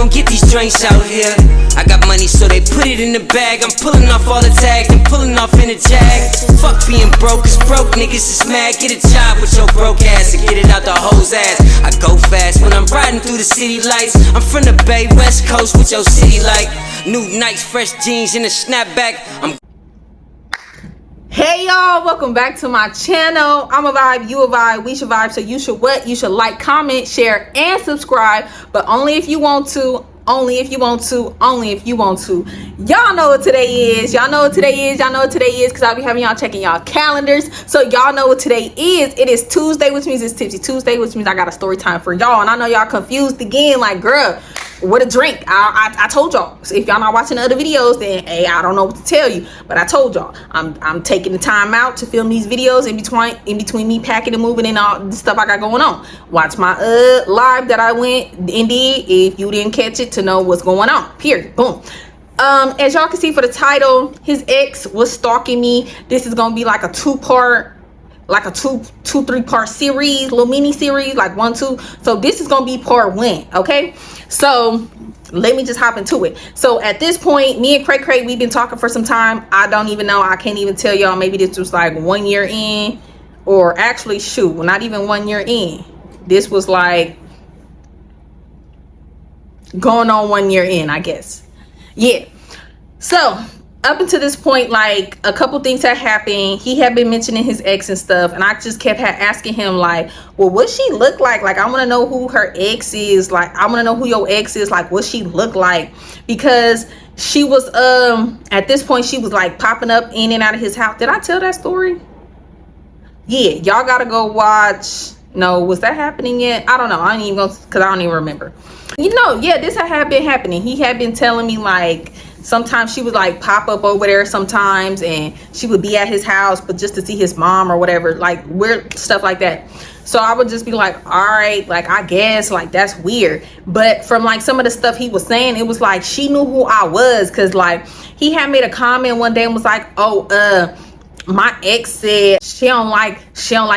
gon' get these drinks out here. I got money, so they put it in the bag. I'm pulling off all the tags and pulling off in a jag. Fuck being broke, cause broke niggas is mad. Get a job with your broke ass and get it out the hoe's ass. I go fast when I'm riding through the city lights. I'm from the Bay, West Coast with your city like new Nikes, fresh jeans, and a snapback. Hey y'all, welcome back to my channel. I'm a vibe, you a vibe, we should vibe. So you should what? You should like, comment, share, and subscribe. But only if you want to. Only if you want to. Only if you want to. Y'all know what today is. Y'all know what today is. Y'all know what today is because I'll be having y'all checking y'all calendars. So y'all know what today is. It is Tuesday, which means it's Tipsy Tuesday, which means I got a story time for y'all. And I know y'all confused again, like, girl, what a drink. I told y'all. So if y'all not watching the other videos, then hey, I don't know what to tell you. But I told y'all I'm taking the time out to film these videos in between me packing and moving and all the stuff I got going on. Watch my live that I went and did if you didn't catch it to know what's going on. Period. Boom. As y'all can see for the title, his ex was stalking me. This is gonna be like a two-part, like a three-part series, little mini series, like 1, 2. So this is gonna be part 1. Okay, so let me just hop into it. So at this point, me and Cray we've been talking for some time. I don't even know, I can't even tell y'all. Maybe this was like 1 year in, or actually shoot, not even 1 year in. This was like going on 1 year in, I guess. Yeah. So up until this point, like a couple things had happened. He had been mentioning his ex and stuff, and I just kept asking him like, well, what she look like? Like, I want to know who her ex is. Like, I want to know who your ex is. Like, what she look like? Because she was at this point she was like popping up in and out of his house. Did I tell that story? Yeah, y'all gotta go watch. No, was that happening yet? I don't know. I ain't even gonna, because I don't even remember. You know, yeah, this had been happening. He had been telling me like sometimes she would like pop up over there sometimes, and she would be at his house, but just to see his mom or whatever, like weird stuff like that. So I would just be like, all right, like I guess like that's weird. But from like some of the stuff he was saying, it was like she knew who I was, because like he had made a comment one day and was like, oh, my ex said she don't like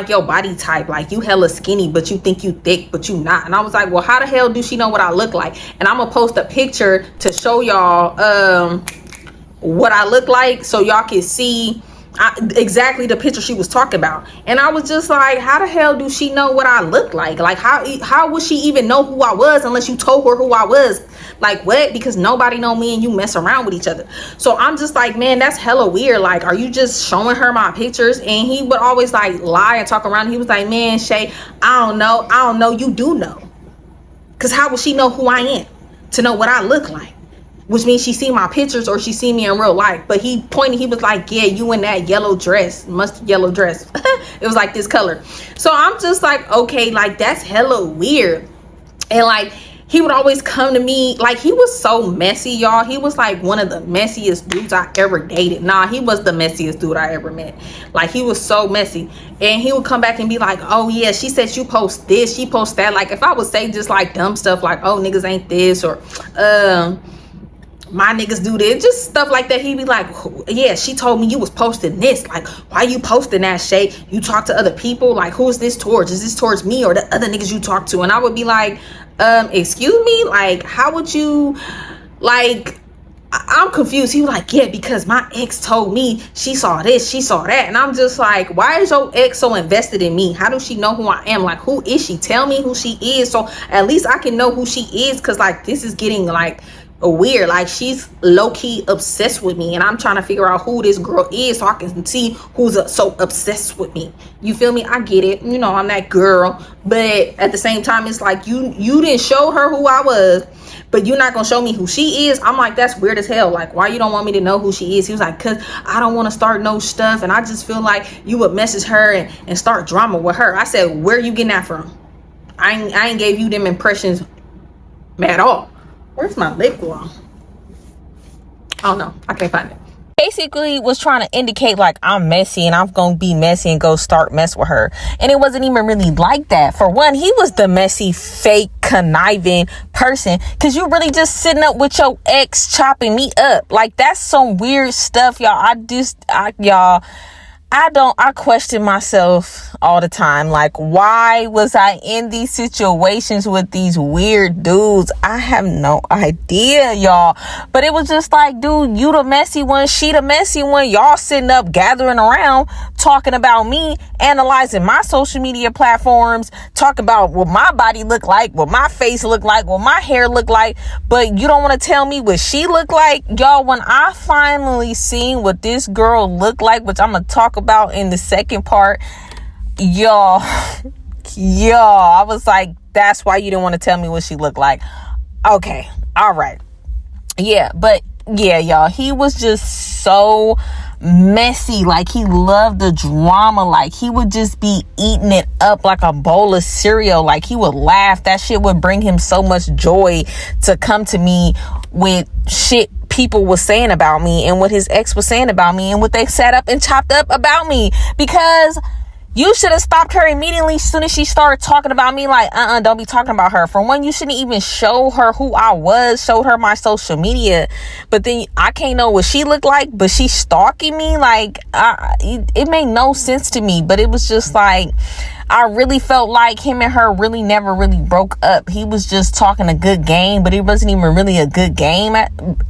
your body type, like you hella skinny but you think you thick but you not. And I was like, well, how the hell do she know what I look like? And I'm gonna post a picture to show y'all what I look like, so y'all can see exactly the picture she was talking about. And I was just like, how the hell do she know what I look like? Like how would she even know who I was unless you told her who I was? Like what? Because nobody know me and you mess around with each other. So I'm just like, man, that's hella weird. Like, are you just showing her my pictures? And he would always like lie and talk around. He was like, man, Shay, I don't know. You do know. Because how would she know who I am to know what I look like? Which means she seen my pictures or she seen me in real life. But he pointed, he was like, yeah, you in that yellow dress, mustard yellow dress. It was like this color. So I'm just like, okay, like that's hella weird. And like he would always come to me, like he was so messy, y'all. He was like one of the messiest dudes I ever dated. Nah, he was the messiest dude I ever met. Like he was so messy. And he would come back and be like, oh yeah, she said you post this, she post that. Like if I would say just like dumb stuff like, oh niggas ain't this, or my niggas do this, just stuff like that, he'd be like, yeah, she told me you was posting this. Like, why you posting that, Shay? You talk to other people? Like, who is this towards? Is this towards me or the other niggas you talk to? And I would be like, excuse me? Like, how would you, like, I'm confused. He was like, yeah, because my ex told me she saw this, she saw that. And I'm just like, why is your ex so invested in me? How does she know who I am? Like, who is she? Tell me who she is, so at least I can know who she is. Because like this is getting like weird. Like she's low-key obsessed with me, and I'm trying to figure out who this girl is so I can see who's so obsessed with me. You feel me? I get it, you know, I'm that girl, but at the same time it's like you didn't show her who I was, but you're not gonna show me who she is. I'm like, that's weird as hell. Like, why you don't want me to know who she is? He was like, cause I don't want to start no stuff, and I just feel like you would message her and start drama with her. I said, where you getting that from? I ain't gave you them impressions at all. Where's my lip gloss? Oh no, I can't find it. Basically was trying to indicate like I'm messy and I'm gonna be messy and go start mess with her. And it wasn't even really like that. For one, he was the messy, fake, conniving person, because you really just sitting up with your ex chopping me up. Like that's some weird stuff, y'all. I question myself all the time. Like, why was I in these situations with these weird dudes? I have no idea, y'all. But it was just like, dude, you the messy one, she the messy one. Y'all sitting up, gathering around, talking about me, analyzing my social media platforms, talking about what my body look like, what my face look like, what my hair look like. But you don't want to tell me what she look like. Y'all, when I finally seen what this girl looked like, which I'm going to talk about in the second part, y'all, I was like, that's why you didn't want to tell me what she looked like. Okay, all right. Yeah, but yeah, y'all, he was just so messy. Like, he loved the drama. Like, he would just be eating it up like a bowl of cereal. Like, he would laugh. That shit would bring him so much joy to come to me with shit people was saying about me and what his ex was saying about me and what they set up and chopped up about me. Because you should have stopped her immediately as soon as she started talking about me. Like, don't be talking about her. For one, you shouldn't even show her who I was, showed her my social media. But then I can't know what she looked like, but she's stalking me. Like, it made no sense to me. But it was just like, I really felt like him and her really never really broke up. He was just talking a good game, but it wasn't even really a good game.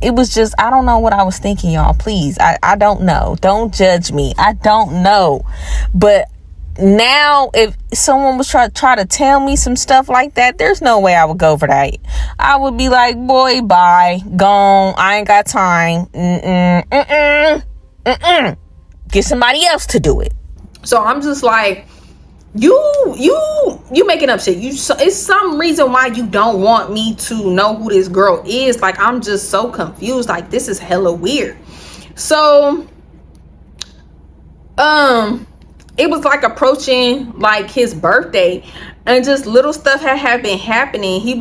It was just, I don't know what I was thinking, y'all. Please, I don't know. Don't judge me. I don't know. But now, if someone was try to tell me some stuff like that, there's no way I would go for that. I would be like, boy, bye, gone. I ain't got time. Get somebody else to do it. So I'm just like, you making up shit. It's some reason why you don't want me to know who this girl is. Like, I'm just so confused. Like, this is hella weird. So, it was like approaching like his birthday, and just little stuff had been happening. He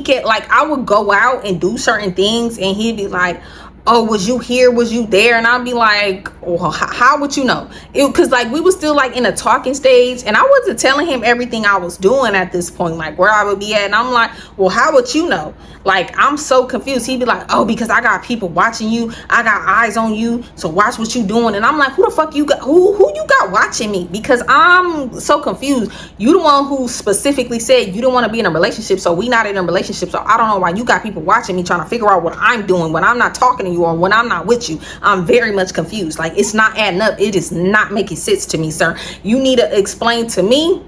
kept like, I would go out and do certain things and he'd be like, oh, was you here? Was you there? And I'd be like, well, how would you know? Because like, we was still like in a talking stage, and I wasn't telling him everything I was doing at this point, like where I would be at. And I'm like, well, how would you know? Like, I'm so confused. He'd be like, oh, because I got people watching you. I got eyes on you. So watch what you doing. And I'm like, who the fuck you got? Who you got watching me? Because I'm so confused. You the one who specifically said you don't want to be in a relationship. So we not in a relationship. So I don't know why you got people watching me trying to figure out what I'm doing when I'm not talking to you or when I'm not with you. I'm very much confused. Like, it's not adding up. It is not making sense to me, sir. You need to explain to me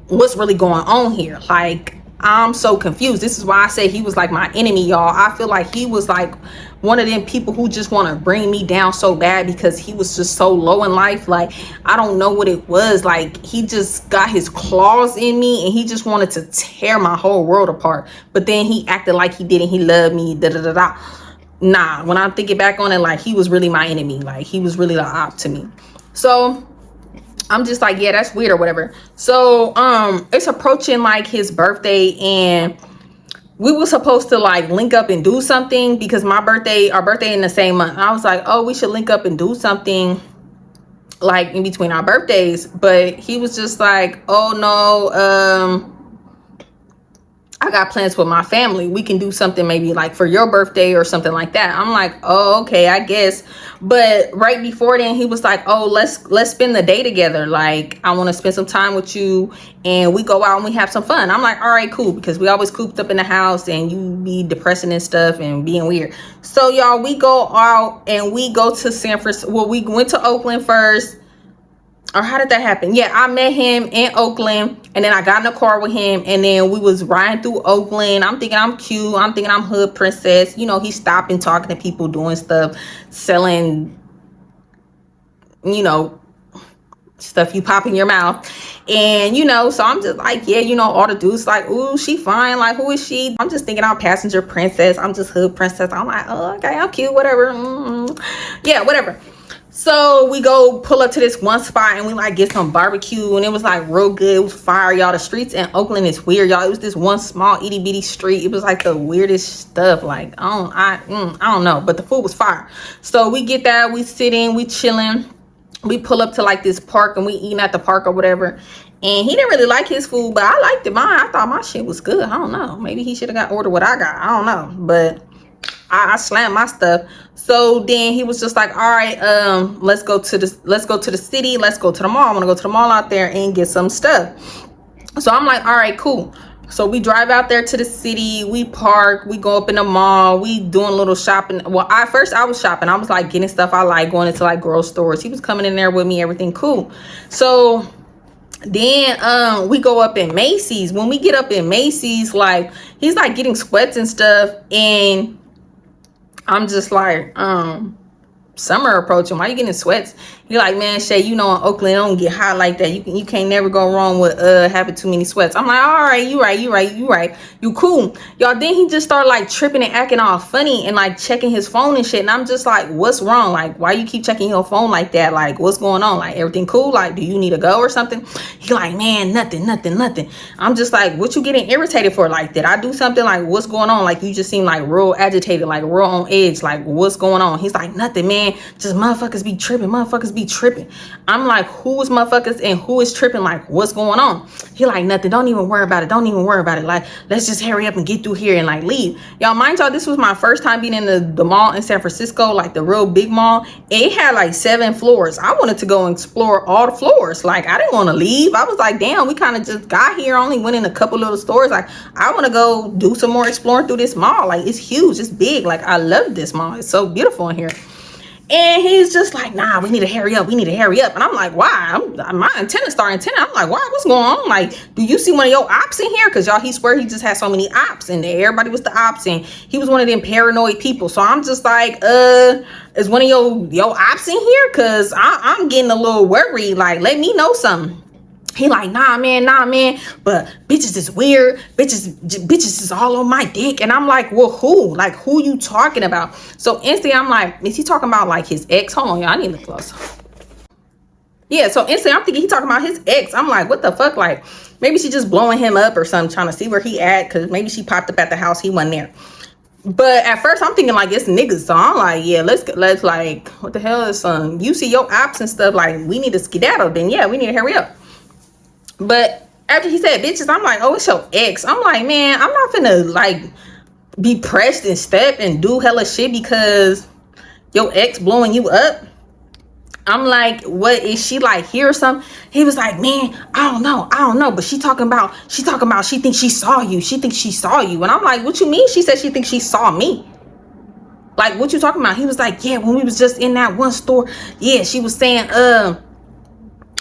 what's really going on here. Like, I'm so confused. This is why I say he was like my enemy, y'all. I feel like he was like one of them people who just want to bring me down so bad because he was just so low in life. Like, I don't know what it was. Like, he just got his claws in me and he just wanted to tear my whole world apart. But then he acted like he didn't. He loved me. Nah, when I'm thinking back on it, like, he was really my enemy. Like, he was really the op to me. So I'm just like, yeah, that's weird or whatever. So it's approaching like his birthday, and we were supposed to like link up and do something because our birthday in the same month. I was like, oh, we should link up and do something like in between our birthdays. But he was just like, oh no, I got plans with my family. We can do something maybe like for your birthday or something like that. I'm like, oh, okay, I guess. But right before then, he was like, oh, let's spend the day together. Like, I want to spend some time with you, and we go out and we have some fun. I'm like, all right, cool, because we always cooped up in the house and you be depressing and stuff and being weird. So y'all, we go out and we go to San Francisco. Well, we went to Oakland first. Or how did that happen? Yeah, I met him in Oakland, and then I got in a car with him, and then we was riding through Oakland. I'm thinking I'm cute. I'm thinking I'm hood princess. You know, he's stopping, talking to people, doing stuff, selling, you know, stuff you pop in your mouth. And, you know, so I'm just like, yeah, you know, all the dudes like, ooh, she fine. Like, who is she? I'm just thinking I'm passenger princess. I'm just hood princess. I'm like, oh, okay, I'm cute, whatever. Yeah, whatever. So we go pull up to this one spot and we like get some barbecue, and it was like real good. It was fire, y'all. The streets in Oakland is weird, y'all. It was this one small itty bitty street. It was like the weirdest stuff. Like, I don't know, but the food was fire. So we get that, we sit in, we chilling. We pull up to like this park and we eating at the park or whatever. And he didn't really like his food, but I liked it. I thought my shit was good. I don't know. Maybe he should have got ordered what I got. I don't know, but I slammed my stuff. So then he was just like, all right, let's go to the city, let's go to the mall. I want to go to the mall out there and get some stuff. So I'm like, all right, cool. So we drive out there to the city, we park, we go up in the mall, we doing a little shopping. Well, I was shopping. I was like getting stuff I like, going into like girl stores. He was coming in there with me, everything cool. So then we go up in Macy's. When we get up in Macy's, like he's like getting sweats and stuff, and I'm just like, summer approaching, why you getting sweats? He like, man, Shay, you know, in Oakland it don't get hot like that. You can't never go wrong with having too many sweats. I'm like, all right, you right, you cool, y'all. Then he just started like tripping and acting all funny and like checking his phone and shit, and I'm just like, what's wrong? Like, why you keep checking your phone like that? Like, what's going on? Like, everything cool? Like, do you need to go or something? He like, man, nothing. I'm just like, what you getting irritated for? Like, did I do something? Like, what's going on? Like, you just seem like real agitated, like real on edge. Like, what's going on? He's like, nothing, man, just motherfuckers be tripping. I'm like, who is motherfuckers and who is tripping? Like, what's going on? He like, nothing, don't even worry about it. Like, let's just hurry up and get through here and like leave. Y'all, mind y'all, this was my first time being in the mall in San Francisco, like the real big mall. It had like 7 floors. I wanted to go and explore all the floors. Like, I didn't want to leave. I was like, damn, we kind of just got here, only went in a couple little stores. Like, I want to go do some more exploring through this mall. Like, it's huge, it's big. Like, I love this mall, it's so beautiful in here. And he's just like, nah, we need to hurry up. And I'm like, why? My antenna starting antenna. I'm like, why? What's going on? Like, do you see one of your ops in here? Because y'all, he swear he just had so many ops in there. Everybody was the ops, and he was one of them paranoid people. So I'm just like, is one of your ops in here? Because I'm getting a little worried. Like, let me know something. He like, nah, man, but bitches is weird. Bitches is all on my dick. And I'm like, well, who? Like, who you talking about? So instantly, I'm like, is he talking about like his ex? Hold on, y'all, I need to look close. Yeah, so instantly, I'm thinking he talking about his ex. I'm like, what the fuck? Like, maybe she just blowing him up or something, trying to see where he at, because maybe she popped up at the house, he wasn't there. But at first, I'm thinking like it's niggas. So I'm like, yeah, let's like, what the hell is you see your ops and stuff, like, we need to skedaddle. Then yeah, we need to hurry up. But after he said bitches, I'm like, oh, it's your ex. I'm like, man, I'm not finna like be pressed and step and do hella shit because your ex blowing you up. I'm like, what is she like here or something? He was like, man, I don't know. But she talking about she thinks she saw you. And I'm like, what you mean? She said she thinks she saw me. Like, what you talking about? He was like, yeah, when we was just in that one store, yeah, she was saying,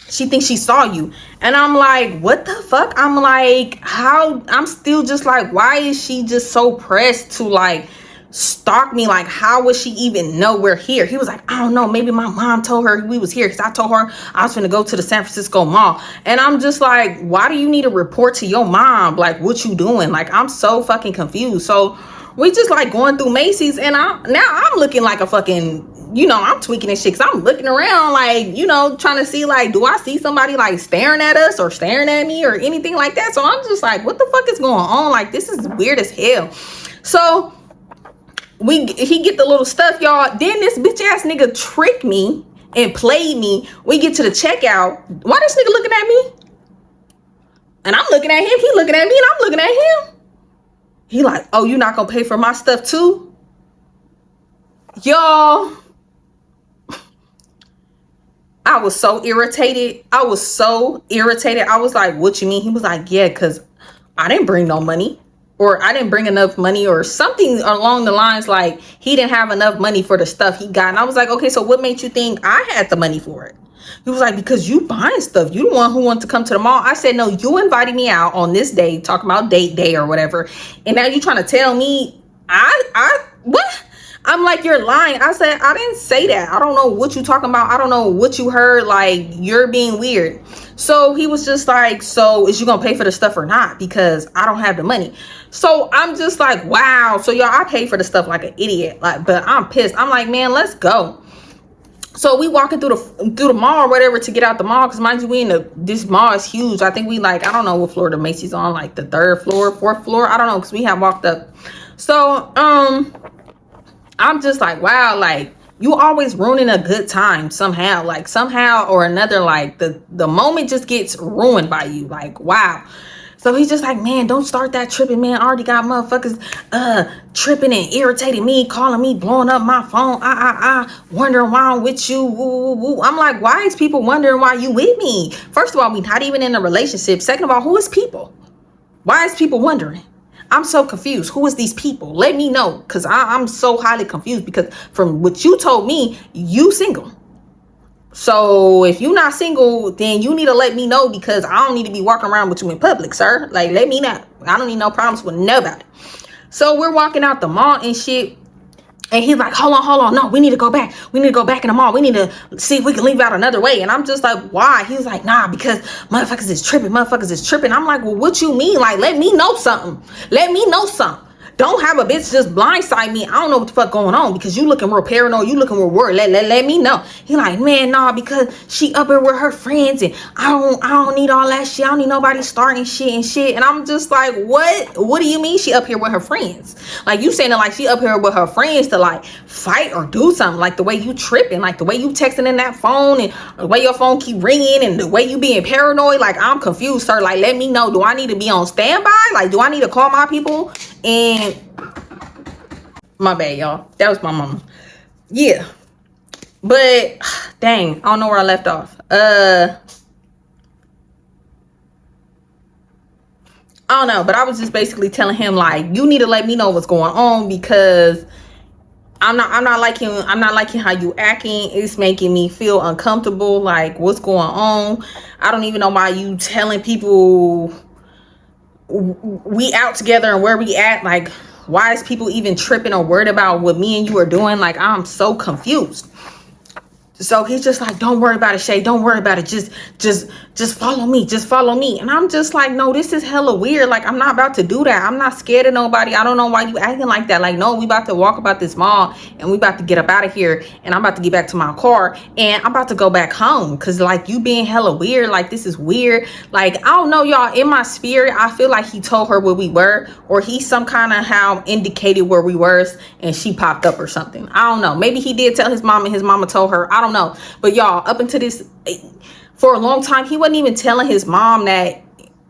she thinks she saw you. And I'm like, what the fuck? I'm like, how? I'm still just like, why is she just so pressed to like stalk me? Like, how would she even know we're here? He was like, I don't know, maybe my mom told her we was here, because I told her I was gonna go to the San Francisco mall. And I'm just like, why do you need to report to your mom? Like, what you doing? Like, I'm so fucking confused. So we just like going through Macy's, and I'm looking like a fucking, you know, I'm tweaking and shit, because I'm looking around like, you know, trying to see like, do I see somebody like staring at us or staring at me or anything like that? So I'm just like, what the fuck is going on? Like, this is weird as hell. So he get the little stuff, y'all. Then this bitch ass nigga tricked me and played me. We get to the checkout. Why this nigga looking at me? And I'm looking at him. He looking at me, and I'm looking at him. He like, oh, you not gonna pay for my stuff too? Y'all, I was so irritated. I was like, what you mean? He was like, yeah, because I didn't bring no money, or I didn't bring enough money, or something along the lines like he didn't have enough money for the stuff he got. And I was like, okay, so what made you think I had the money for it? He was like, because you buying stuff. You the one who wanted to come to the mall. I said, no, you invited me out on this day, talking about date day or whatever. And now you trying to tell me what? I'm like, you're lying. I said, I didn't say that. I don't know what you talking about. I don't know what you heard. Like, you're being weird. So he was just like, so is you gonna pay for the stuff or not? Because I don't have the money. So I'm just like, wow. So y'all, I pay for the stuff like an idiot. Like, but I'm pissed. I'm like, man, let's go. So we walking through the mall or whatever to get out the mall, because mind you, this mall is huge. I think we like, I don't know what floor the Macy's on, like the 3rd floor, 4th floor. I don't know, because we have walked up. So I'm just like, wow, like, you always ruining a good time somehow. Like, somehow or another, like the moment just gets ruined by you. Like, wow. So he's just like, man, don't start that tripping, man. I already got motherfuckers tripping and irritating me, calling me, blowing up my phone, wondering why I'm with you. Woo, woo, woo. I'm like, why is people wondering why you with me? First of all, we not even in a relationship. Second of all, who is people? Why is people wondering? I'm so confused. Who is these people? Let me know, because I'm so highly confused, because from what you told me, you single. So if you're not single, then you need to let me know, because I don't need to be walking around with you in public, sir. Like, let me know. I don't need no problems with nobody. So we're walking out the mall and shit. And he's like, hold on. No, we need to go back. We need to go back in the mall. We need to see if we can leave out another way. And I'm just like, why? He was like, nah, because motherfuckers is tripping. I'm like, well, what you mean? Like, let me know something. Don't have a bitch just blindside me. I don't know what the fuck going on, because you looking real paranoid. You looking real worried. Let me know. He like, man, nah, because she up here with her friends, and I don't need all that shit. I don't need nobody starting shit. And I'm just like, what? What do you mean she up here with her friends? Like, you saying that like she up here with her friends to like fight or do something? Like the way you tripping, like the way you texting in that phone, and the way your phone keep ringing, and the way you being paranoid. Like, I'm confused, sir. Like, let me know. Do I need to be on standby? Like, do I need to call my people? And my bad, y'all. That was my mama. Yeah. But dang, I don't know where I left off. I don't know, but I was just basically telling him like, you need to let me know what's going on, because I'm not liking how you acting. It's making me feel uncomfortable. Like, what's going on? I don't even know why you telling people we out together and where we at. Like, why is people even tripping or worried about what me and you are doing? Like, I'm so confused. So he's just like, don't worry about it, Shay. Don't worry about it. Just follow me. Just follow me. And I'm just like, no, this is hella weird. Like, I'm not about to do that. I'm not scared of nobody. I don't know why you acting like that. Like, no, we about to walk about this mall, and we about to get up out of here, and I'm about to get back to my car, and I'm about to go back home, because like, you being hella weird. Like, this is weird. Like, I don't know, y'all. In my spirit, I feel like he told her where we were, or he some kind of how indicated where we were, and she popped up or something. I don't know. Maybe he did tell his mom, and his mama told her. I don't know. But y'all, up until this, for a long time, he wasn't even telling his mom that,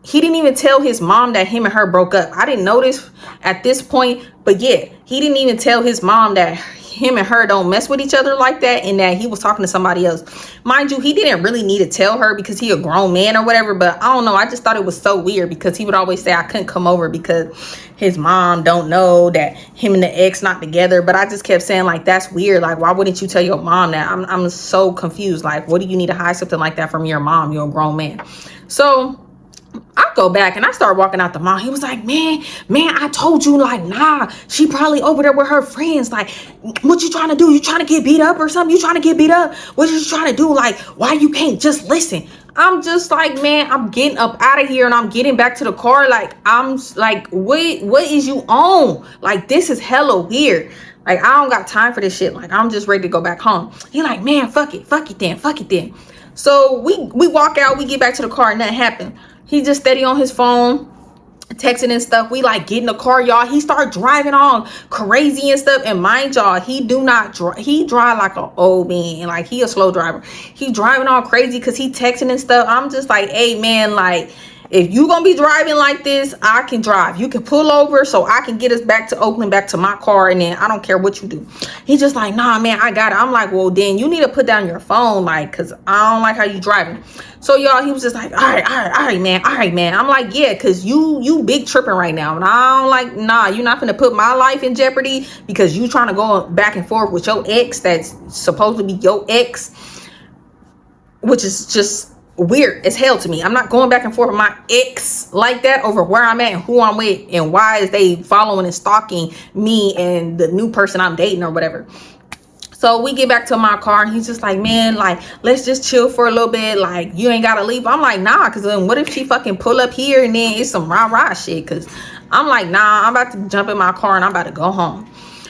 he didn't even tell his mom that him and her broke up. I didn't notice at this point, but yeah, he didn't even tell his mom that him and her don't mess with each other like that, and that he was talking to somebody else. Mind you, he didn't really need to tell her, because he a grown man or whatever, but I don't know. I just thought it was so weird, because he would always say I couldn't come over because his mom don't know that him and the ex not together. But I just kept saying like, that's weird. Like, why wouldn't you tell your mom that? I'm so confused. Like, what do you need to hide something like that from your mom? You're a grown man. So I go back and I start walking out the mall. He was like, man, I told you, like, nah, she probably over there with her friends. Like, what you trying to do? You trying to get beat up or something? You trying to get beat up? What you trying to do? Like, why you can't just listen? I'm just like, man, I'm getting up out of here and I'm getting back to the car. Like, I'm like, what is you on? Like, this is hella weird. Like, I don't got time for this shit. Like, I'm just ready to go back home. He like, man, fuck it then. So we walk out, we get back to the car, and nothing happened. He just steady on his phone, texting and stuff. We like get in the car, y'all. He start driving all crazy and stuff. And mind y'all, he drive like an old man. Like, he a slow driver. He driving all crazy because he texting and stuff. I'm just like, hey man, like, if you gonna be driving like this, I can drive. You can pull over so I can get us back to Oakland, back to my car, and then I don't care what you do. He's just like, nah, man, I got it. I'm like, well, then you need to put down your phone, like, because I don't like how you driving. So, y'all, he was just like, all right, man. I'm like, yeah, because you big tripping right now. And I don't like, nah, you're not gonna put my life in jeopardy because you trying to go back and forth with your ex that's supposed to be your ex, which is just weird as hell to me. I'm not going back and forth with my ex like that over where I'm at and who I'm with and why is they following and stalking me and the new person I'm dating or whatever. So we get back to my car and he's just like, man, like, let's just chill for a little bit. Like, you ain't gotta leave. I'm like, nah, because then what if she fucking pull up here and then it's some rah-rah shit? Because I'm like, nah, I'm about to jump in my car and I'm about to go home.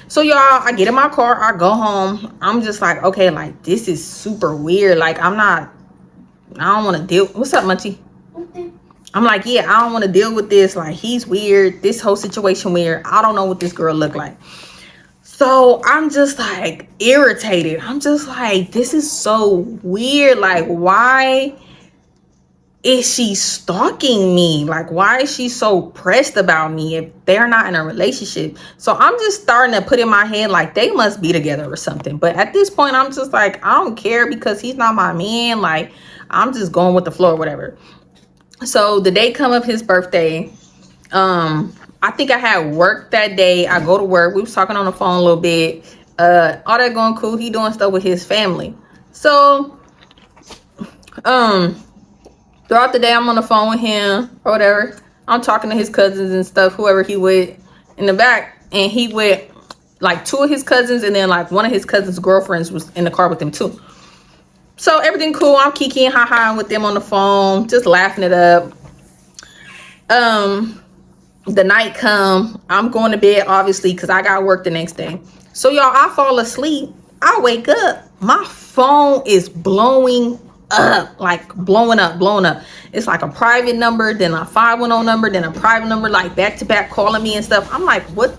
So, y'all, I get in my car, I go home. I'm just like, okay, like, this is super weird. Like, I don't want to deal. What's up, Munchie? Okay. I'm like, yeah, I don't want to deal with this. Like, he's weird. This whole situation weird. I don't know what this girl look like. So I'm just like irritated. I'm just like, this is so weird. Like, why is she stalking me? Like, why is she so pressed about me if they're not in a relationship? So I'm just starting to put in my head like they must be together or something. But at this point, I'm just like, I don't care because he's not my man. Like, I'm just going with the flow or whatever. So the day come of his birthday, I think I had work that day. I go to work. We was talking on the phone a little bit. All that going cool. He doing stuff with his family. So, throughout the day, I'm on the phone with him or whatever. I'm talking to his cousins and stuff, whoever he with in the back. And he with like 2 of his cousins, and then like one of his cousins' girlfriends was in the car with him too. So everything cool. I'm kikiing, ha-ha with them on the phone, just laughing it up. The night come. I'm going to bed, obviously, because I got work the next day. So y'all, I fall asleep. I wake up. My phone is blowing up, like blowing up. It's like a private number, then a 510 number, then a private number, like back to back calling me and stuff. I'm like, what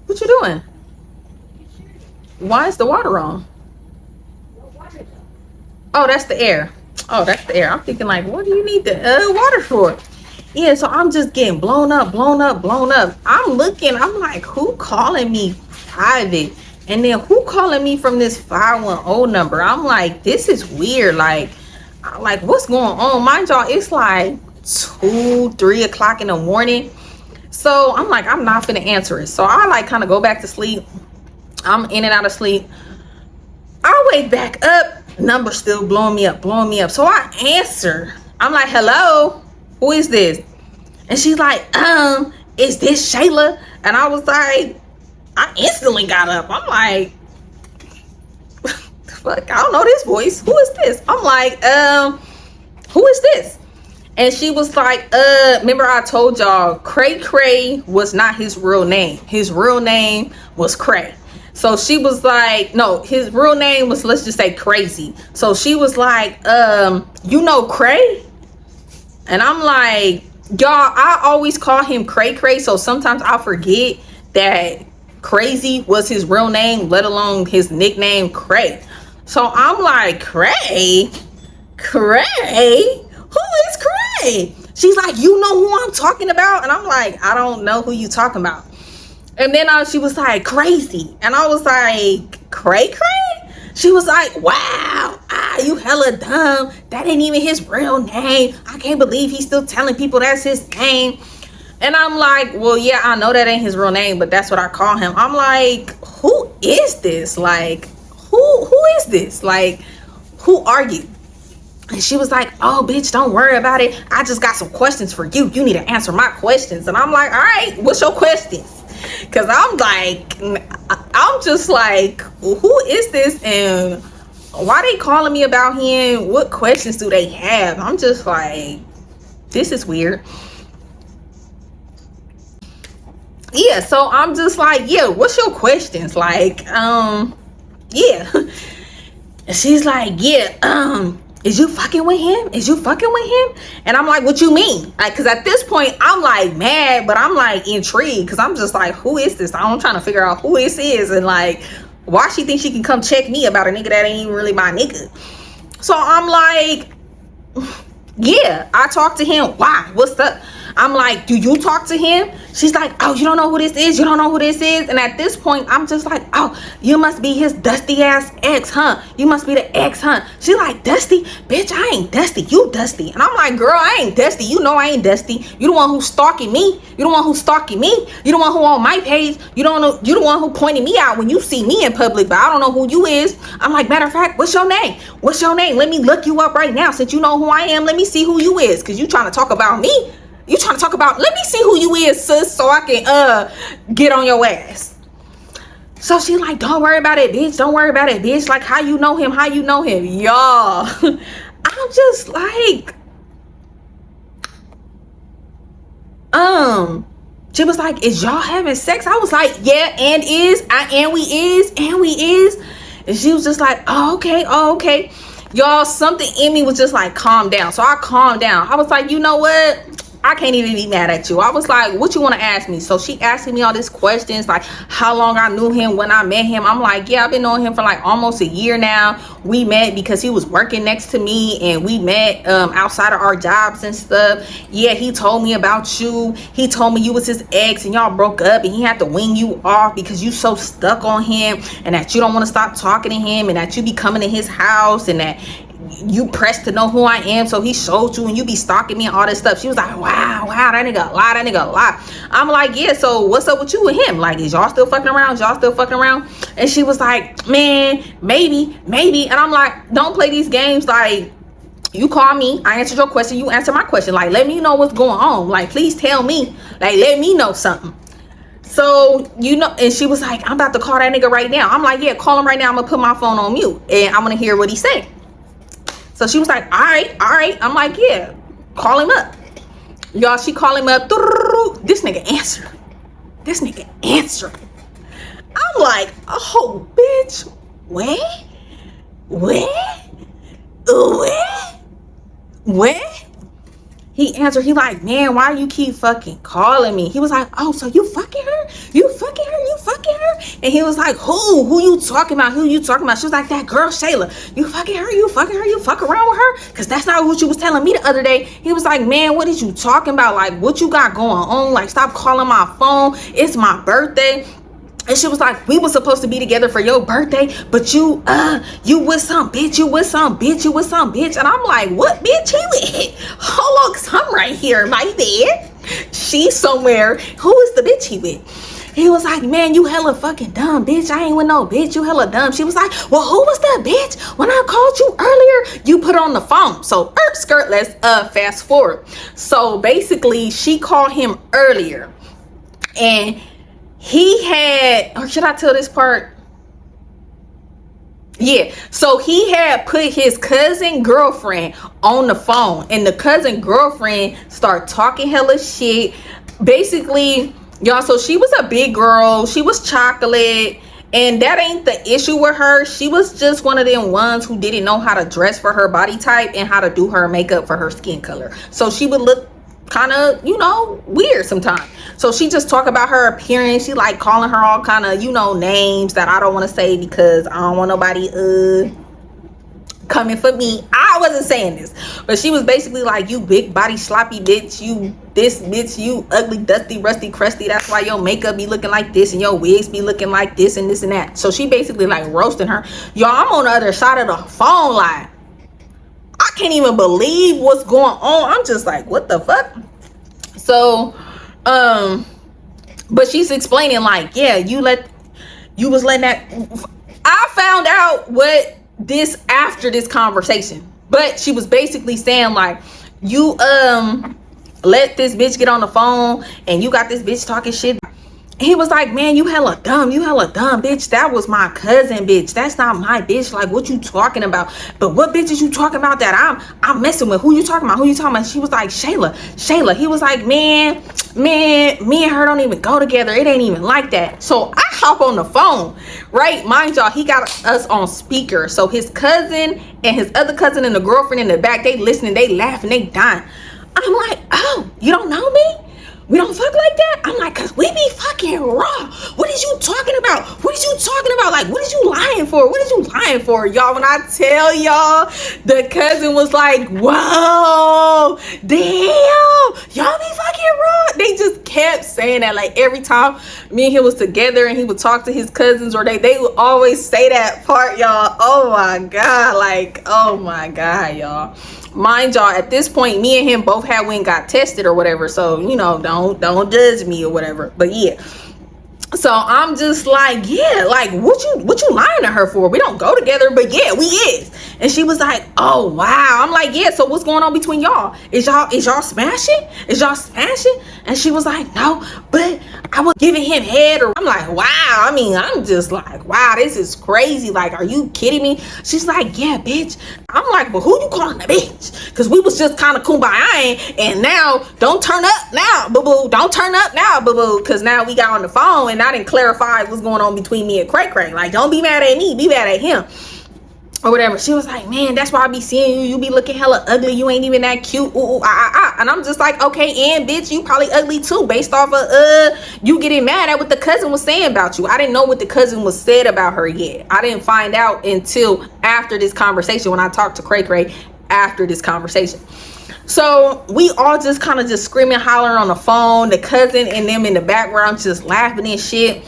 you doing? Why is the water on? Oh, that's the air. I'm thinking like, what do you need the water for? Yeah, so I'm just getting blown up. I'm looking, I'm like, who calling me private? And then who calling me from this 510 number? I'm like, this is weird. Like what's going on? Mind y'all, it's like 2-3 o'clock in the morning. So I'm like, I'm not finna answer it. So I like kind of go back to sleep. I'm in and out of sleep. I wake back up, number still blowing me up. So I answer. I'm like, hello, who is this? And she's like, is this Shayla? And I was like, I instantly got up. I'm like, fuck, I don't know this voice. Who is this? I'm like, who is this? And she was like, remember I told y'all Cray was not his real name. His real name was Cray. So she was like, no, his real name was, let's just say, Crazy. So she was like, you know Cray? And I'm like, y'all, I always call him Cray. So sometimes I forget that Crazy was his real name, let alone his nickname Cray. So I'm like, Cray? Who is Cray? She's like, you know who I'm talking about? And I'm like, I don't know who you talking about. And then she was like, Crazy. And I was like, Cray? She was like, wow, you hella dumb. That ain't even his real name. I can't believe he's still telling people that's his name. And I'm like, well, yeah, I know that ain't his real name, but that's what I call him. I'm like, who is this? Like, who is this? Like, who are you? And she was like, oh, bitch, don't worry about it. I just got some questions for you. You need to answer my questions. And I'm like, all right, what's your questions? Because I'm just like, who is this? And why they calling me about him? What questions do they have? I'm just like, this is weird. Yeah, so I'm just like, yeah, what's your questions? Like, yeah. And she's like, yeah, is you fucking with him? And I'm like, what you mean? Like, because at this point, I'm like mad, but I'm like intrigued, because I'm just like, who is this? I'm trying to figure out who this is, and like, why she thinks she can come check me about a nigga that ain't even really my nigga. So I'm like, yeah, I talked to him. Why? What's up? I'm like, do you talk to him? She's like, oh, you don't know who this is? And at this point, I'm just like, oh, you must be his dusty ass ex, huh? You must be the ex, huh? She's like, Dusty? Bitch, I ain't Dusty. You Dusty. And I'm like, girl, I ain't Dusty. You know I ain't Dusty. You the one who's stalking me. You the one who's stalking me. You the one who on my page. You don't know. You the one who pointed me out when you see me in public, but I don't know who you is. I'm like, matter of fact, what's your name? Let me look you up right now. Since you know who I am, let me see who you is. Because you trying to talk about me. Let me see who you is, sis, so I can get on your ass. So she's like, don't worry about it, bitch. Like, how you know him? Y'all, I'm just like, she was like, is y'all having sex? I was like, yeah, and we is. And she was just like, oh, okay. Y'all, something in me was just like, calm down. So I calmed down. I was like, you know what? I can't even be mad at you. I was like, what you want to ask me? So she asking me all these questions, like how long I knew him when I met him. I'm like, yeah, I've been knowing him for like almost a year now. We met because he was working next to me, and we met outside of our jobs and stuff. Yeah, he told me about you. He told me you was his ex and y'all broke up, and he had to wing you off because you so stuck on him, and that you don't want to stop talking to him, and that you be coming to his house, and that you pressed to know who I am, so he showed you, and you be stalking me and all this stuff. She was like, wow, that nigga lie. I'm like, yeah, so what's up with you and him? Like, is y'all still fucking around? And she was like, man, maybe. And I'm like, don't play these games. Like, you call me, I answered your question, you answer my question. Like, let me know what's going on. Like, please tell me. Like, let me know something. So, you know, and she was like, I'm about to call that nigga right now. I'm like, yeah, call him right now. I'm gonna put my phone on mute and I'm gonna hear what he say. So she was like, all right. I'm like, yeah, call him up. Y'all, she call him up. This nigga answered. I'm like, oh, bitch, what? He answered, he like, man, why you keep fucking calling me? He was like, oh, so you fucking her? And he was like, who you talking about? She was like, that girl Shayla. You fuck around with her? Because that's not what you was telling me the other day. He was like, man, what is you talking about? Like, what you got going on? Like, stop calling my phone. It's my birthday. And she was like, we were supposed to be together for your birthday, but you with some bitch. And I'm like, what bitch he with? Hold on, cause I'm right here, my bad. She's somewhere. Who is the bitch he with? He was like, man, you hella fucking dumb, bitch. I ain't with no bitch. You hella dumb. She was like, well, who was that bitch? When I called you earlier, you put on the phone. So, skirt, let's fast forward. So, basically, she called him earlier. And he had, or should I tell this part? Yeah, so he had put his cousin girlfriend on the phone, and the cousin girlfriend started talking hella shit. Basically, y'all, so she was a big girl. She was chocolate, and that ain't the issue with her. She was just one of them ones who didn't know how to dress for her body type and how to do her makeup for her skin color. So she would look kind of, you know, weird sometimes. So she just talk about her appearance. She like calling her all kind of, you know, names that I don't want to say because I don't want nobody coming for me. I wasn't saying this, but she was basically like, you big body sloppy bitch, you this bitch, you ugly dusty rusty crusty, that's why your makeup be looking like this and your wigs be looking like this and this and that. So she basically like roasting her. Y'all, I'm on the other side of the phone like, I can't even believe what's going on. I'm just like, what the fuck? So, but she's explaining like, yeah, you was letting that. I found out what this after this conversation, but she was basically saying like, you let this bitch get on the phone and you got this bitch talking shit. He was like, man, you hella dumb, bitch. That was my cousin, bitch. That's not my bitch. Like, what you talking about? But what bitch is you talking about that I'm messing with? Who you talking about? She was like, Shayla. He was like, man, me and her don't even go together. It ain't even like that. So I hop on the phone, right? Mind y'all, he got us on speaker. So his cousin and his other cousin and the girlfriend in the back, they listening, they laughing, they dying. I'm like, oh, you don't know me? We don't fuck like that? I'm like, cause we be fucking raw. What is you talking about? Like, what is you lying for? Y'all, when I tell y'all, the cousin was like, whoa, damn, y'all be fucking raw. They just kept saying that. Like, every time me and him was together and he would talk to his cousins, or they would always say that part, y'all. Oh my God, y'all. Mind y'all, at this point, me and him both had went got tested or whatever. So, you know, don't judge me or whatever. But yeah. So I'm just like, yeah, like what you lying to her for? We don't go together, but yeah, we is. And she was like, oh wow. I'm like, yeah, so what's going on between y'all? Is y'all smashing? And she was like, no, but I was giving him head. Or I'm like, wow. I mean, I'm just like, wow, this is crazy. Like, are you kidding me? She's like, yeah, bitch. I'm like, well, who you calling a bitch? Because we was just kind of kumbaya, and now don't turn up now, boo-boo. Don't turn up now, boo-boo. Because now we got on the phone and I didn't clarify what's going on between me and Cray. Like, don't be mad at me, be mad at him. or whatever. She was like, man, that's why I be seeing you be looking hella ugly, you ain't even that cute, and I'm just like, okay, and bitch, you probably ugly too, based off of you getting mad at what the cousin was saying about you. I didn't know what the cousin was said about her yet. I didn't find out until after this conversation, when I talked to Cray Cray after this conversation. So we all just kind of just screaming, hollering on the phone, the cousin and them in the background just laughing and shit.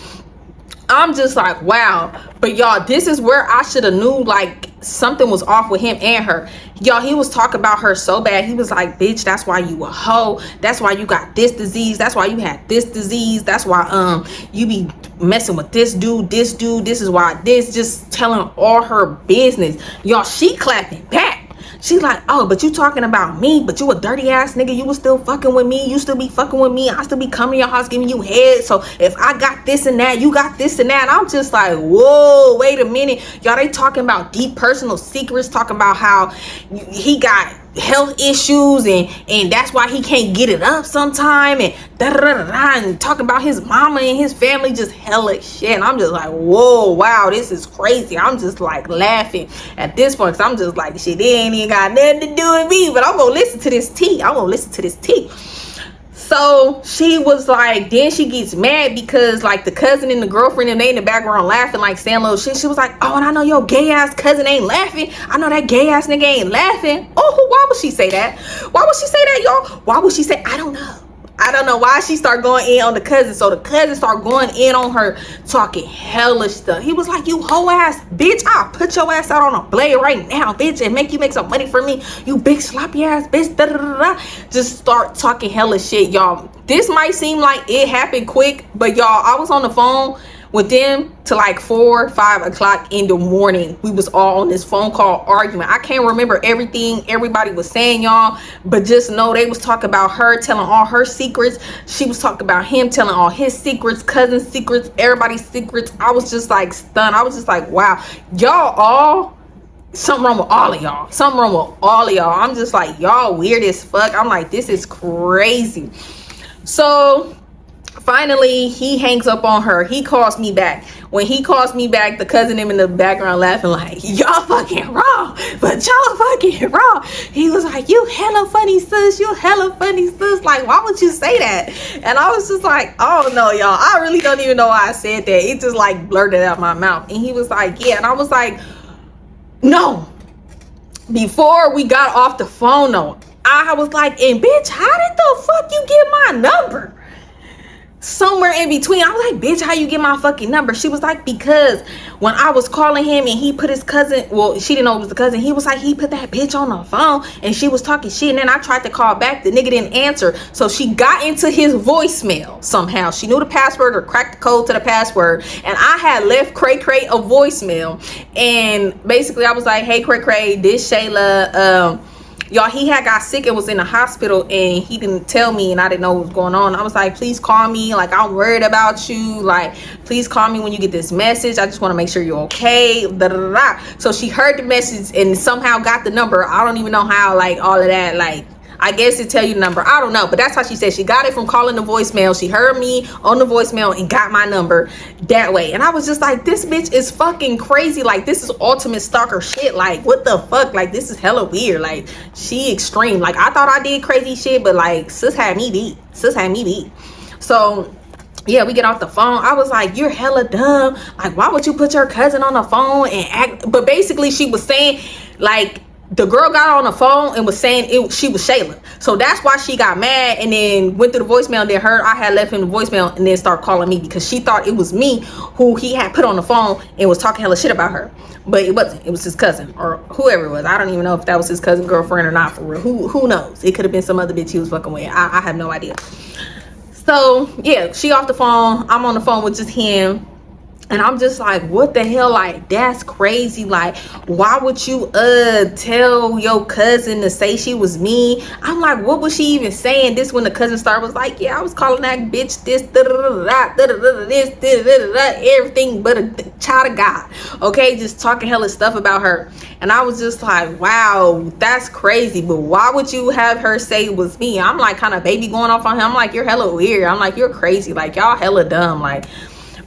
I'm just like, wow. But y'all, this is where I should have knew like something was off with him and her. Y'all, he was talking about her so bad. He was like, bitch, that's why you a hoe. That's why you got this disease. That's why you had this disease. That's why you be messing with this dude. This is why this. Just telling all her business. Y'all, she clapping back. She's like, oh, but you talking about me, but you a dirty ass nigga. You was still fucking with me. You still be fucking with me. I still be coming to your house giving you head. So if I got this and that, you got this and that. I'm just like, whoa, wait a minute. Y'all, they talking about deep personal secrets, talking about how he got health issues and that's why he can't get it up sometime, and and talking about his mama and his family, just hella shit. And I'm just like, whoa, wow, this is crazy. I'm just like laughing at this point, because I'm just like, shit, they ain't even got nothing to do with me, but I'm gonna listen to this tea. So she was like, then she gets mad because like the cousin and the girlfriend and they in the background laughing, like saying little shit. She was like, oh, and I know your gay ass cousin ain't laughing. I know that gay ass nigga ain't laughing. Oh, why would she say that? Why would she say that, y'all? Why would she say, I don't know why she started going in on the cousin. So the cousin started going in on her, talking hellish stuff. He was like, you hoe ass bitch, I'll put your ass out on a blade right now, bitch, and make you make some money for me, you big sloppy ass bitch. Just start talking hellish shit, y'all. This might seem like it happened quick, but y'all, I was on the phone with them to like 4-5 o'clock in the morning. We was all on this phone call argument. I can't remember everything everybody was saying, y'all, but just know they was talking about her telling all her secrets. She was talking about him telling all his secrets, cousin's secrets, everybody's secrets. I was just like stunned. I was just like, wow, y'all all, something wrong with all of y'all. Something wrong with all of y'all. I'm just like, y'all weird as fuck. I'm like, this is crazy. So finally, he hangs up on her. He calls me back. When he calls me back, the cousin him in the background laughing like, y'all fucking wrong, but y'all fucking wrong. He was like, you hella funny, sis. You hella funny, sis. Like, why would you say that? And I was just like, oh no, y'all, I really don't even know why I said that. It just like blurted out my mouth. And he was like, yeah. And I was like, no. Before we got off the phone, though, I was like, and bitch, how did the fuck you get my number? Somewhere in between, I was like, bitch, how you get my fucking number? She was like, because when I was calling him and he put his cousin, well, she didn't know it was the cousin, he was like, he put that bitch on the phone and she was talking shit, and then I tried to call back, the nigga didn't answer, so she got into his voicemail somehow. She knew the password or cracked the code to the password, and I had left Cray Cray a voicemail, and basically I was like, hey Cray Cray, this Shayla, y'all, he had got sick and was in the hospital, and he didn't tell me, and I didn't know what was going on. I was like, please call me, like, I'm worried about you, like, please call me when you get this message. I just want to make sure you're okay. So she heard the message and somehow got the number. I don't even know how, like, all of that, like, I guess it tell you the number, I don't know, but that's how she said she got it, from calling the voicemail. She heard me on the voicemail and got my number that way. And I was just like, this bitch is fucking crazy. Like, this is ultimate stalker shit. Like, what the fuck? Like, this is hella weird. Like, she extreme. Like, I thought I did crazy shit, but like, sis had me beat. So yeah, we get off the phone. I was like, you're hella dumb. Like, why would you put your cousin on the phone and act? But basically she was saying, like, the girl got on the phone and was saying she was Shayla, so that's why she got mad, and then went through the voicemail, and then heard I had left him the voicemail, and then started calling me because she thought it was me who he had put on the phone and was talking hella shit about her, but it wasn't. It was his cousin or whoever it was. I don't even know if that was his cousin, girlfriend, or not, for real. Who knows? It could have been some other bitch he was fucking with. I have no idea. So yeah, she off the phone, I'm on the phone with just him. And I'm just like, what the hell? Like, that's crazy. Like, why would you tell your cousin to say she was me? I'm like, what was she even saying? This when the cousin started was like, yeah, I was calling that bitch this, everything but a child of God. Okay, just talking hella stuff about her. And I was just like, wow, that's crazy. But why would you have her say it was me? I'm like, kind of baby going off on him. I'm like, you're hella weird. I'm like, you're crazy. Like, y'all hella dumb. Like,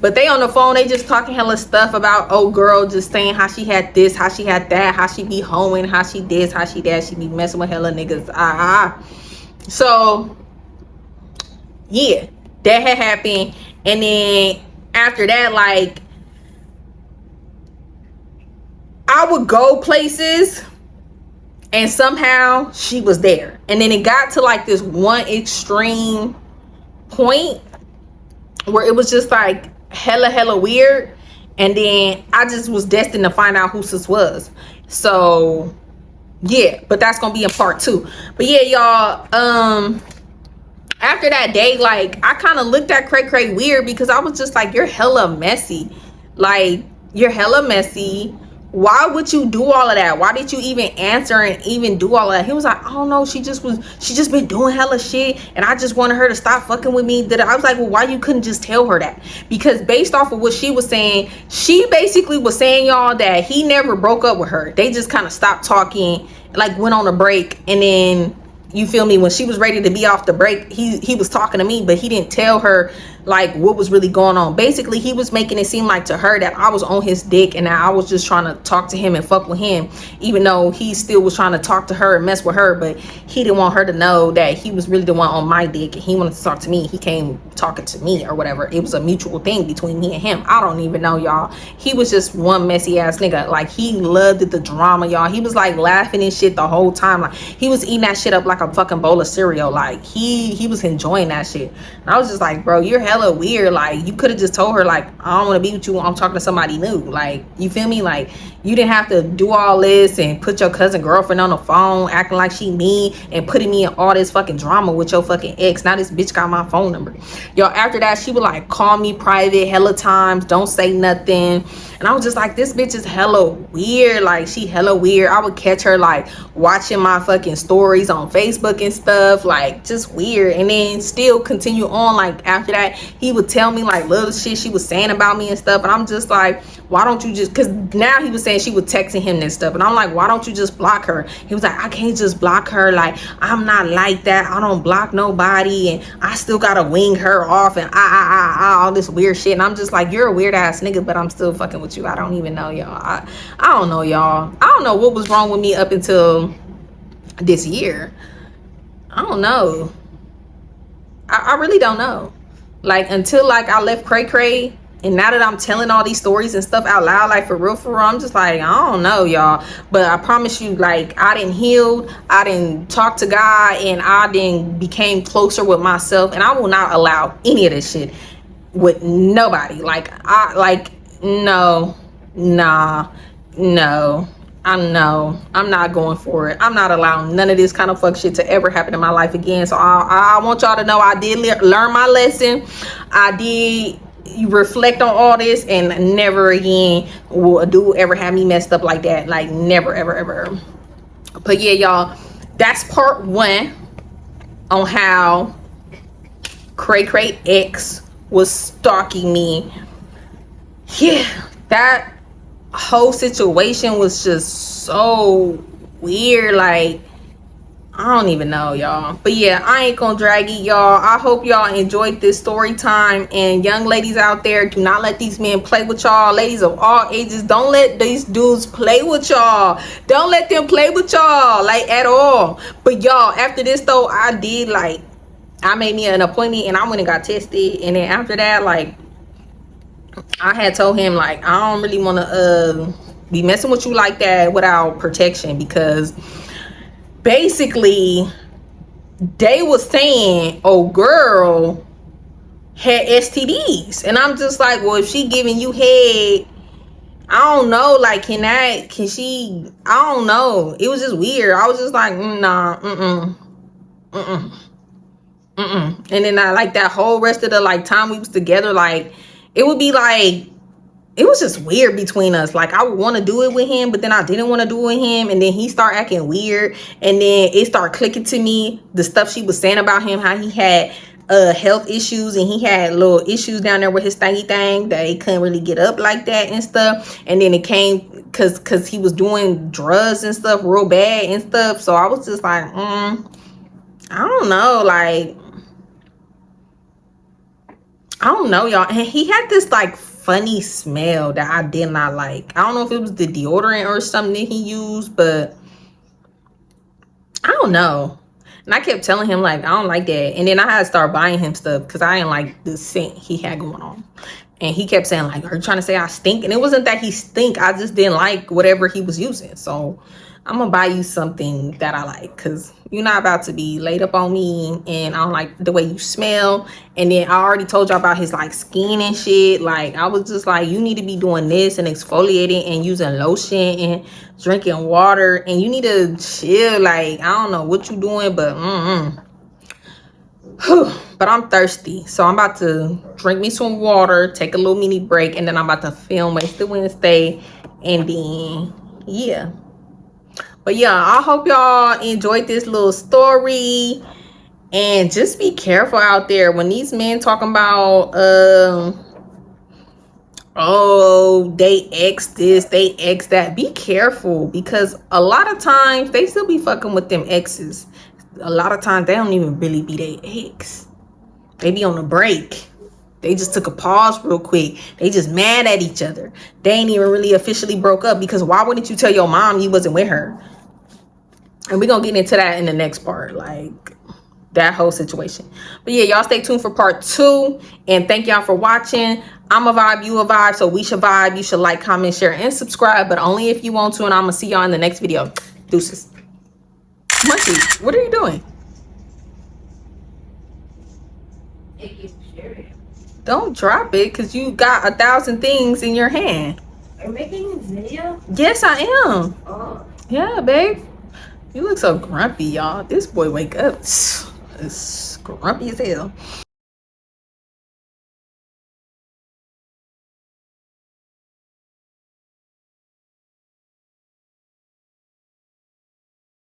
But they on the phone, they just talking hella stuff about old girl, just saying how she had this, how she had that, how she be hoeing, how she this, how she that, she be messing with hella niggas. So yeah, that had happened. And then after that, like, I would go places and somehow she was there. And then it got to like this one extreme point where it was just like hella weird. And then I just was destined to find out who sis was. So yeah, but that's gonna be in part 2. But yeah, y'all, after that day, like, I kind of looked at Cray Cray weird, because I was just like, you're hella messy. Like, you're hella messy. Why would you do all of that? Why did you even answer and even do all of that? He was like, I don't know, she just been doing hella shit, and I just wanted her to stop fucking with me. I was like, well, why you couldn't just tell her that? Because based off of what she was saying, she basically was saying, y'all, that he never broke up with her. They just kind of stopped talking, like went on a break, and then, you feel me, when she was ready to be off the break, he was talking to me, but he didn't tell her like what was really going on. Basically, he was making it seem like to her that I was on his dick and that I was just trying to talk to him and fuck with him, even though he still was trying to talk to her and mess with her. But he didn't want her to know that he was really the one on my dick, and he wanted to talk to me. He came talking to me or whatever. It was a mutual thing between me and him. I don't even know, y'all. He was just one messy ass nigga. Like, he loved the drama, y'all. He was like laughing and shit the whole time. Like, he was eating that shit up like a fucking bowl of cereal. Like, he was enjoying that shit. And I was just like, bro, you're hella weird. Like, you could have just told her, like, I don't want to be with you, I'm talking to somebody new. Like, you feel me? Like, you didn't have to do all this and put your cousin girlfriend on the phone acting like she mean and putting me in all this fucking drama with your fucking ex. Now this bitch got my phone number. Y'all, after that, she would like call me private hella times, don't say nothing. And I was just like, this bitch is hella weird. Like, she hella weird. I would catch her like watching my fucking stories on Facebook and stuff, like, just weird. And then still continue on. Like, after that, he would tell me like little shit she was saying about me and stuff, and I'm just like, why don't you just, because now he was saying she was texting him and stuff, and I'm like, why don't you just block her? He was like, I can't just block her, like, I'm not like that, I don't block nobody, and I still gotta wing her off, and all this weird shit. And I'm just like, you're a weird ass nigga, but I'm still fucking with you. I don't even know, y'all. I don't know, y'all. I don't know what was wrong with me up until this year. I don't know. I really don't know. Like, until like I left Cray Cray, and now that I'm telling all these stories and stuff out loud, like, for real, I'm just like, I don't know, y'all. But I promise you, like, I didn't heal, I didn't talk to God, and I didn't became closer with myself. And I will not allow any of this shit with nobody. Like, no, nah, no. I'm not going for it. I'm not allowing none of this kind of fuck shit to ever happen in my life again. So I want y'all to know I did learn my lesson. I did reflect on all this, and never again will ever have me messed up like that. Like, never, ever. But yeah, y'all, that's part 1 on how Cray Cray X was stalking me. Yeah, that whole situation was just so weird. Like, I don't even know, y'all. But yeah, I ain't gonna drag it, y'all. I hope y'all enjoyed this story time. And young ladies out there, do not let these men play with y'all. Ladies of all ages, don't let these dudes play with y'all. Don't let them play with y'all, like, at all. But y'all, after this though, I made me an appointment, and I went and got tested. And then after that, like, I had told him, like, I don't really want to be messing with you like that without protection, because basically they was saying, oh, girl had STDs. And I'm just like, well, if she giving you head, I don't know, like, can she, I don't know. It was just weird. I was just like, nah, and then I, like, that whole rest of the like time we was together, like, it would be like, it was just weird between us. Like, I would want to do it with him, but then I didn't want to do it with him. And then he started acting weird. And then it started clicking to me, the stuff she was saying about him, how he had health issues, and he had little issues down there with his thingy thing, that he couldn't really get up like that and stuff. And then it came because he was doing drugs and stuff real bad and stuff. So I was just like, I don't know, like, I don't know, y'all. And he had this like funny smell that I did not like. I don't know if it was the deodorant or something that he used, but I don't know. And I kept telling him like I don't like that. And then I had to start buying him stuff because I didn't like the scent he had going on. And he kept saying like, are you trying to say I stink? And it wasn't that he stink. I just didn't like whatever he was using. So I'm gonna buy you something that I like, because you're not about to be laid up on me and I don't like the way you smell. And then I already told y'all about his like skin and shit. Like I was just like, you need to be doing this and exfoliating and using lotion and drinking water, and you need to chill. Like I don't know what you doing, but but I'm thirsty, so I'm about to drink me some water, take a little mini break, and then I'm about to film Wasted Wednesday, and then yeah. But yeah, I hope y'all enjoyed this little story, and just be careful out there when these men talking about oh, they ex this, they ex that. Be careful, because a lot of times they still be fucking with them exes. A lot of times they don't even really be their ex. They be on a break. They just took a pause real quick. They just mad at each other. They ain't even really officially broke up, because why wouldn't you tell your mom you wasn't with her? And we're gonna get into that in the next part, like that whole situation. But yeah, y'all stay tuned for part 2, and thank y'all for watching. I'm a vibe, you a vibe, so we should vibe. You should like, comment, share, and subscribe, but only if you want to. And I'm gonna see y'all in the next video. Deuces. Munchie, what are you doing? Don't drop it, because you got 1,000 things in your hand. Are you making this video? Yes, I am. Oh. Yeah, babe. You look so grumpy, y'all. This boy wake up. It's grumpy as hell.